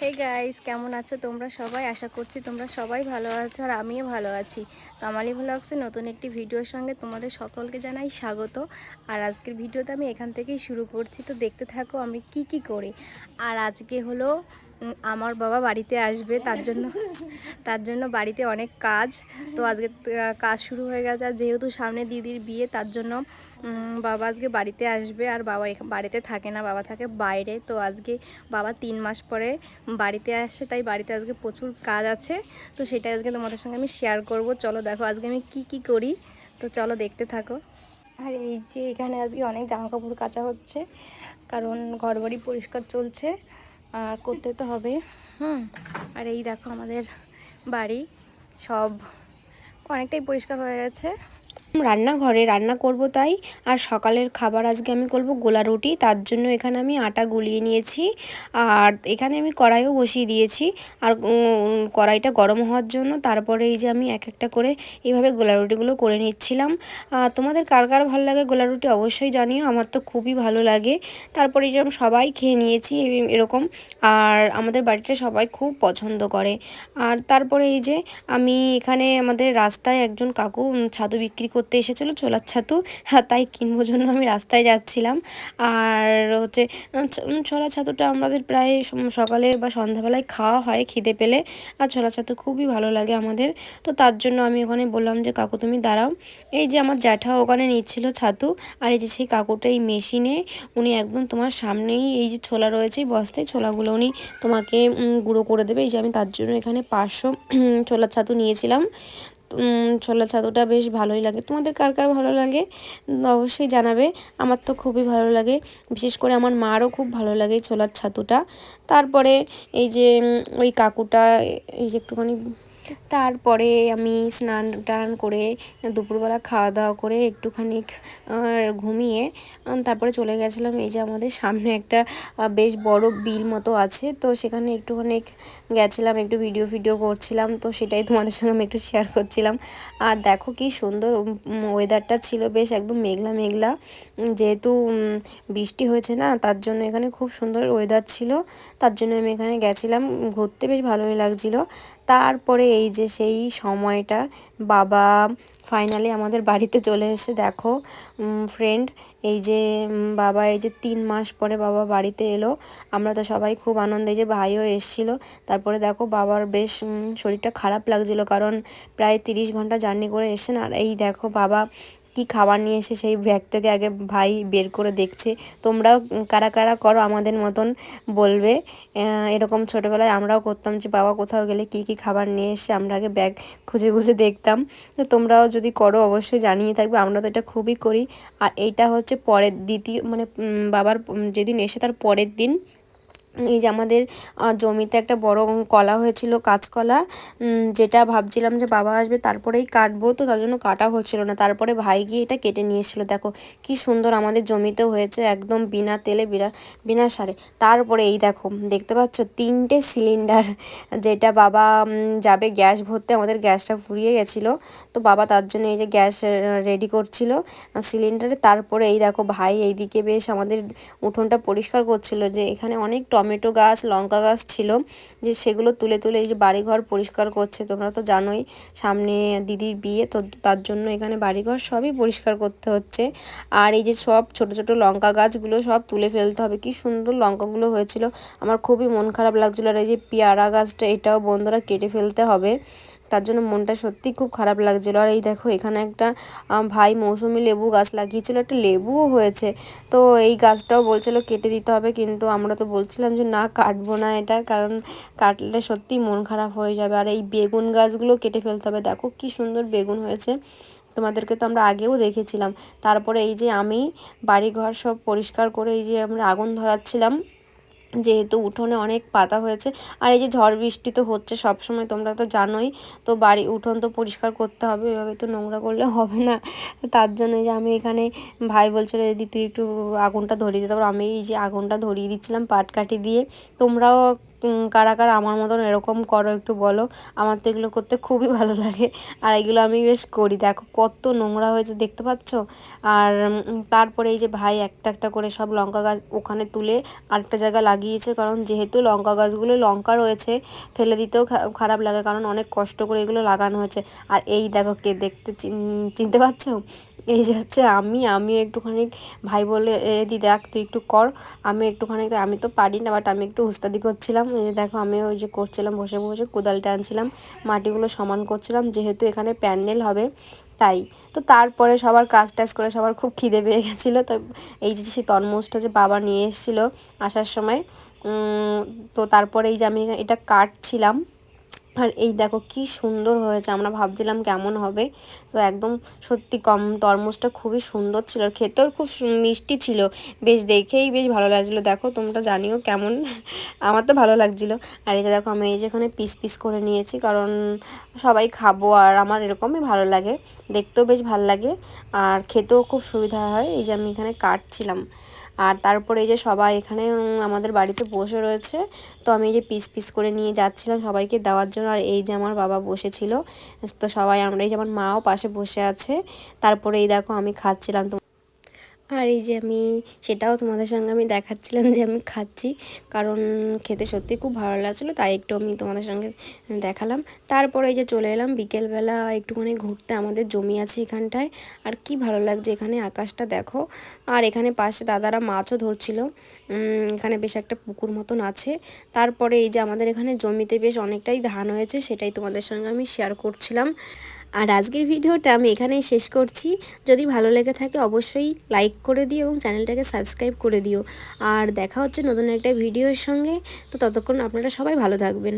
Hey guys, কেমন আছো তোমরা সবাই? আশা করছি তোমরা সবাই ভালো আছো আর আমিও ভালো আছি। তো আমালি ভ্লগসে নতুন একটি ভিডিওর সঙ্গে তোমাদের সকলকে জানাই স্বাগত। আর আজকের ভিডিওটা আমি এখান থেকেই শুরু করছি, তো দেখতে থাকো আমি কি করি। আর আজকে হলো আমার বাবা বাড়িতে আসবে, তার জন্য বাড়িতে অনেক কাজ। তো আজকে কাজ শুরু হয়ে গেছে, আর যেহেতু সামনে দিদির বিয়ে তার জন্য বাবা আজকে বাড়িতে আসবে। আর বাবা বাড়িতে থাকে না, বাবা থাকে বাইরে। তো আজকে বাবা 3 মাস পরে বাড়িতে আসছে, তাই বাড়িতে আজকে প্রচুর কাজ আছে। তো সেটা আজকে তোমাদের সঙ্গে আমি শেয়ার করব। চলো দেখো আজকে আমি কি করি, তো চলো দেখতে থাকো। আর এই যে এখানে আজকে অনেক জামা কাপড় কাচা হচ্ছে, কারণ ঘরবাড়ি পরিষ্কার চলছে আর করতে তো হবে। আর এই দেখো আমাদের বাড়ি সব অনেকটাই পরিষ্কার হয়ে গেছে। রান্নাঘরে রান্না করব তাই। আর সকালের খাবার আজকে আমি করব গোলা রুটি। তার জন্য এখানে আমি আটা গুলিয়ে নিয়েছি, আর এখানে আমি কড়াইও বসিয়ে দিয়েছি। আর কড়াইটা গরম হওয়ার জন্য তারপরে এই যে আমি এক একটা করে এইভাবে গোলা রুটিগুলো করে নিচ্ছিলাম। তোমাদের কার কার ভালো লাগে গোলা রুটি অবশ্যই জানিও, আমার তো খুবই ভালো লাগে। তারপরে এই যে আমি সবাই খেয়ে নিয়েছি এরকম, আর আমাদের বাড়িতে সবাই খুব পছন্দ করে। আর তারপরে এই যে আমি এখানে আমাদের রাস্তায় একজন কাকু ছাতু বিক্রি করতে এসেছিলো, ছোলার ছাতু। তাই কিনবো জন্য আমি রাস্তায় যাচ্ছিলাম। আর হচ্ছে ছোলা ছাতুটা আমাদের প্রায় সকালে বা সন্ধ্যাবেলায় খাওয়া হয় খিদে পেলে। আর ছোলা ছাতু খুবই ভালো লাগে আমাদের। তো তার জন্য আমি ওখানে বললাম যে কাকু তুমি দাঁড়াও। এই যে আমার জ্যাঠা ওখানে নিচ্ছিল ছাতু, আর এই যে সেই কাকুটা এই মেশিনে উনি একদম তোমার সামনেই এই যে ছোলা রয়েছে বস্তায় ছোলাগুলো উনি তোমাকে গুঁড়ো করে দেবে। এই যে আমি তার জন্য এখানে 500 ছোলার ছাতু নিয়েছিলাম। ছোলা ছাতুটা বেশ ভালোই লাগে। তোমাদের কার কার ভালো লাগে অবশ্যই জানাবে। আমার তো খুবই ভালো লাগে, বিশেষ করে আমার মারও খুব ভালো লাগে ছোলার ছাতুটা। তারপরে এই যে ওই কাকুটা এই যে একটুখানি, তারপরে আমি স্নান টান করে দুপুরবেলা খাওয়া দাওয়া করে একটুখানি ঘুমিয়ে তারপরে চলে গেছিলাম। এই যে আমাদের সামনে একটা বেশ বড় বিল মতো আছে, তো সেখানে একটুখানি গেছিলাম, একটু ভিডিও করছিলাম। তো সেটাই তোমাদের সঙ্গে আমি একটু শেয়ার করছিলাম। আর দেখো কি সুন্দর ওয়েদারটা ছিল, বেশ একদম মেঘলা মেঘলা। যেহেতু বৃষ্টি হয়েছে না, তার জন্য এখানে খুব সুন্দর ওয়েদার ছিল। তার জন্য আমি এখানে গেছিলাম ঘুরতে, বেশ ভালোই লাগছিল। তারপরে এই যে সেই সময়টা বাবা ফাইনালি আমাদের বাড়িতে চলে এসে দেখো ফ্রেন্ড, এই যে বাবা এই যে 3 মাস পরে বাবা বাড়িতে এলো। আমরা তো সবাই খুব আনন্দে, যে ভাইও এসেছিলো। তারপরে দেখো বাবার বেশ শরীরটা খারাপ লাগছিলো, কারণ প্রায় 30 ঘন্টা জার্নি করে এসেছেন। আর এই দেখো বাবা কি খাবার নিয়ে এসে সেই ব্যাগ থেকে আগে ভাই বের করে দেখছে। তোমরাও কারা কারা করো আমাদের মতন বলবে। এরকম ছোটোবেলায় আমরাও করতাম, যে বাবা কোথাও গেলে কি খাবার নিয়ে এসে আমরা আগে ব্যাগ খুঁজে খুঁজে দেখতাম। তো তোমরাও যদি করো অবশ্যই জানিয়ে থাকবে, আমরা তো এটা খুবই করি। আর এইটা হচ্ছে পরের দ্বিতীয় মানে বাবার যেদিন এসে তার পরের দিন এই যে আমাদের জমিতে একটা বড় কলা হয়েছিল, কাঁচকলা, যেটা ভাবছিলাম যে বাবা আসবে তারপরেই কাটবো, তো তার জন্য কাটা হচ্ছিল না। তারপরে ভাই গিয়ে এটা কেটে নিয়ে এসেছিলো। দেখো কি সুন্দর আমাদের জমিতেও হয়েছে, একদম বিনা তেলে বিনা সারে। তারপরে এই দেখো দেখতে পাচ্ছ 3টে সিলিন্ডার, যেটা বাবা যাবে গ্যাস ভরতে, আমাদের গ্যাসটা ফুরিয়ে গেছিলো। তো বাবা তার জন্য এই যে গ্যাস রেডি করছিল সিলিন্ডারে। তারপরে এই দেখো ভাই এইদিকে বেশ আমাদের উঠোনটা পরিষ্কার করছিল, যে এখানে অনেক টমেটো গাছ লঙ্কা গাছ ছিল, যে সেগুলো তুলে তুলে এই যে বাড়িঘর পরিষ্কার করছে। তোমরা তো জানোই সামনে দিদির বিয়ে, তো তার জন্য এখানে বাড়িঘর সবই পরিষ্কার করতে হচ্ছে। আর এই যে সব ছোট ছোট লঙ্কা গাছগুলো সব তুলে ফেলতে হবে। কি সুন্দর লঙ্কাগুলো হয়েছিল, আমার খুবই মন খারাপ লাগছিলো। আর এই যে পেয়ারা গাছটা, এটাও বন্ধুরা কেটে ফেলতে হবে, তার জন্য মনটা সত্যিই খুব খারাপ লাগছিলো। আর এই দেখো এখানে একটা ভাই মৌসুমি লেবু গাছ লাগিয়েছিল, একটা লেবুও হয়েছে। তো এই গাছটাও বলছিল কেটে দিতে হবে, কিন্তু আমরা তো বলছিলাম যে না কাটবো না এটা, কারণ কাটলে সত্যিই মন খারাপ হয়ে যাবে। আর এই বেগুন গাছগুলো কেটে ফেলতে হবে। দেখো কি সুন্দর বেগুন হয়েছে, তোমাদেরকে তো আমরা আগেও দেখেছিলাম। তারপরে এই যে আমি বাড়িঘর সব পরিষ্কার করে এই যে আমরা আগুন ধরাচ্ছিলাম, যেহেতু উঠোনে অনেক পাতা হয়েছে। আর এই যে ঝড় বৃষ্টি তো হচ্ছে সব সময়, তোমরা তো জানোই। তো বাড়ি উঠোন তো পরিষ্কার করতে হবে, এভাবে তো নোংরা করলে হবে না। তার জন্য যে আমি এখানে ভাই বলছিল দিদি তুই একটু আগুনটা ধরিয়ে দিতে, তারপর আমি এই যে আগুনটা ধরিয়ে দিচ্ছিলাম পাটকাঠি দিয়ে। তোমরাও কারা কারা আমার মতন এরকম করো একটু বলো। আমার তো এগুলো করতে খুবই ভালো লাগে, আর এগুলো আমি বেশ করি। দেখো কত নোংরা হয়েছে দেখতে পাচ্ছ। আর তারপরে এই যে ভাই একটা একটা করে সব লঙ্কা গাছ ওখানে তুলে আরেকটা জায়গা লাগিয়েছে, কারণ যেহেতু লঙ্কা গাছগুলো লঙ্কা রয়েছে ফেলে দিতেও খারাপ লাগে, কারণ অনেক কষ্ট করে এগুলো লাগানো হয়েছে। আর এই দেখো কে দেখতে চিনতে পারছো, এই যে হচ্ছে আমিও একটুখানি, ভাই বলে দি দেখ তুই একটু কর, আমি একটুখানি, আমি তো পারি না বাট আমি একটু উস্তাদি করছিলাম। এই যে দেখো আমি ওই যে করছিলাম বসে বসে কোদাল টানছিলাম, মাটিগুলো সমান করছিলাম, যেহেতু এখানে প্যান্ডেল হবে তাই। তো তারপরে সবার কাজ টাজ করে সবার খুব খিদে পেয়ে গেছিলো, তো এই যে সেই তরমুজটা যে বাবা নিয়ে এসেছিলো আসার সময়, তো তারপরে এই যে আমি এটা কাটছিলাম। আর এই দেখো কি সুন্দর হয়েছে, আমরা ভাবছিলাম কেমন হবে, তো একদম সত্যি তরমুজটা খুবই সুন্দর ছিল, আর খেতেও খুব মিষ্টি ছিল, বেশ দেখেই বেশ ভালো লাগছিলো। দেখো তোমরা জানিও কেমন, আমার তো ভালো লাগছিলো। আর এই যে দেখো আমি এই যে এখানে পিস পিস করে নিয়েছি, কারণ সবাই খাবো আর আমার এরকমই ভালো লাগে, দেখতেও বেশ ভালো লাগে আর খেতেও খুব সুবিধা হয়। এই যে আমি এখানে কাটছিলাম, আর তারপরে এই যে সবাই এখানে আমাদের বাড়িতে বসে রয়েছে, তো আমি এই যে পিস পিস করে নিয়ে যাচ্ছিলাম সবাইকে দেওয়ার জন্য। আর এই যে আমার বাবা বসেছিল, তো সবাই আমরা, এই যে আমার মাও পাশে বসে আছে। তারপরে এই দেখো আমি খাচ্ছিলাম, আর এই যে আমি সেটাও তোমাদের সঙ্গে আমি দেখাচ্ছিলাম যে আমি খাচ্ছি, কারণ খেতে সত্যি খুব ভালো লাগছিলো, তাই একটু আমি তোমাদের সঙ্গে দেখালাম। তারপরে এই যে চলে এলাম বিকেলবেলা একটুখানি ঘুরতে, আমাদের জমি আছে এখানটায়, আর কি ভালো লাগছে এখানে, আকাশটা দেখো। আর এখানে পাশে দাদারা মাছও ধরছিল, এখানে বেশ একটা পুকুর মতন আছে। তারপরে এই যে আমাদের এখানে জমিতে বেশ অনেকটাই ধান হয়েছে, সেটাই তোমাদের সঙ্গে আমি শেয়ার করছিলাম। আর আজকের ভিডিওটা আমি এখানেই শেষ করছি। যদি ভালো লেগে থাকে অবশ্যই লাইক করে দিও এবং চ্যানেলটাকে সাবস্ক্রাইব করে দিও। আর দেখা হচ্ছে নতুন একটা ভিডিওর সঙ্গে, তো ততক্ষণ আপনারা সবাই ভালো থাকবেন।